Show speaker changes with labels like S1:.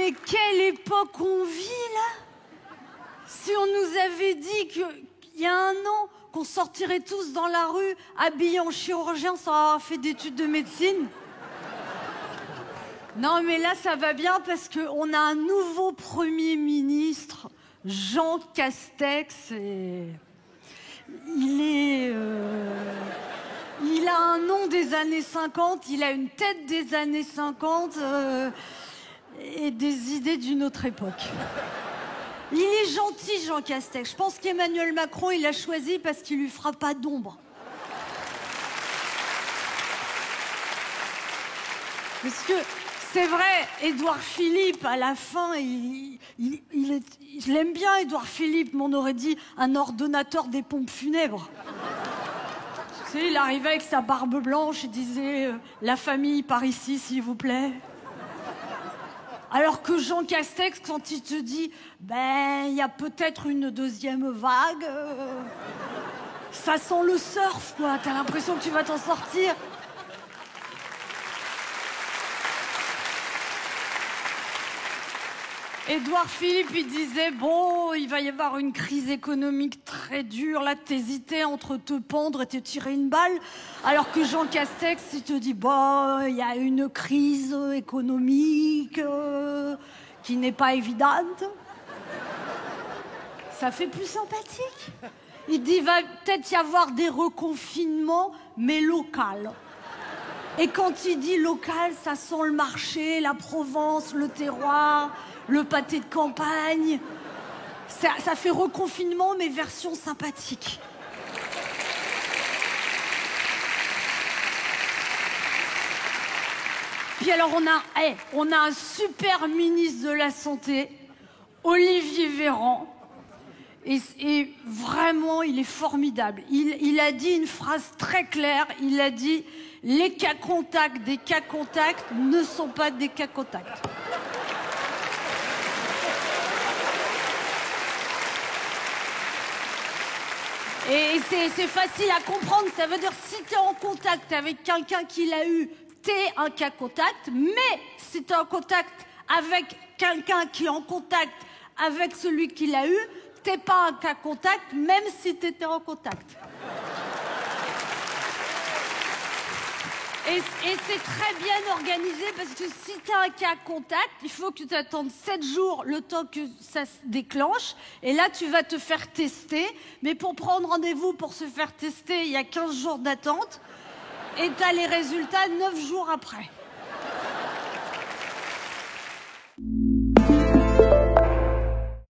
S1: mais quelle époque on vit, là! Si on nous avait dit qu'il y a un an qu'on sortirait tous dans la rue habillés en chirurgien sans avoir fait d'études de médecine. Non, mais là, ça va bien parce qu'on a un nouveau Premier ministre, Jean Castex, et il a un nom des années 50, il a une tête des années 50 et des idées d'une autre époque. Il est gentil, Jean Castex. Je pense qu'Emmanuel Macron, il l'a choisi parce qu'il lui fera pas d'ombre. Parce que c'est vrai, Édouard Philippe, à la fin, je l'aime bien, Édouard Philippe, mais on aurait dit un ordonnateur des pompes funèbres. Tu sais, il arrivait avec sa barbe blanche et disait la famille par ici, s'il vous plaît. Alors que Jean Castex, quand il te dit ben, il y a peut-être une deuxième vague, ça sent le surf, quoi. T'as l'impression que tu vas t'en sortir. Édouard Philippe, il disait, bon, il va y avoir une crise économique très dure. Là, t'hésitais entre te pendre et te tirer une balle. Alors que Jean Castex, il te dit, bon, il y a une crise économique qui n'est pas évidente. Ça fait plus sympathique. Il dit, il va peut-être y avoir des reconfinements, mais local. Et quand il dit local, ça sent le marché, la Provence, le terroir, le pâté de campagne. Ça fait reconfinement, mais version sympathique. Puis alors, on a un super ministre de la Santé, Olivier Véran. Et vraiment, il est formidable. Il a dit une phrase très claire. Il a dit « Les cas contacts des cas contacts ne sont pas des cas contacts ». Et c'est facile à comprendre. Ça veut dire si tu es en contact avec quelqu'un qui l'a eu, tu es un cas contact. Mais si tu es en contact avec quelqu'un qui est en contact avec celui qui l'a eu, t'es pas un cas contact, même si tu étais en contact. Et c'est très bien organisé parce que si tu as un cas contact, il faut que tu attendes 7 jours le temps que ça se déclenche. Et là, tu vas te faire tester. Mais pour prendre rendez-vous pour se faire tester, il y a 15 jours d'attente. Et tu as les résultats 9 jours après.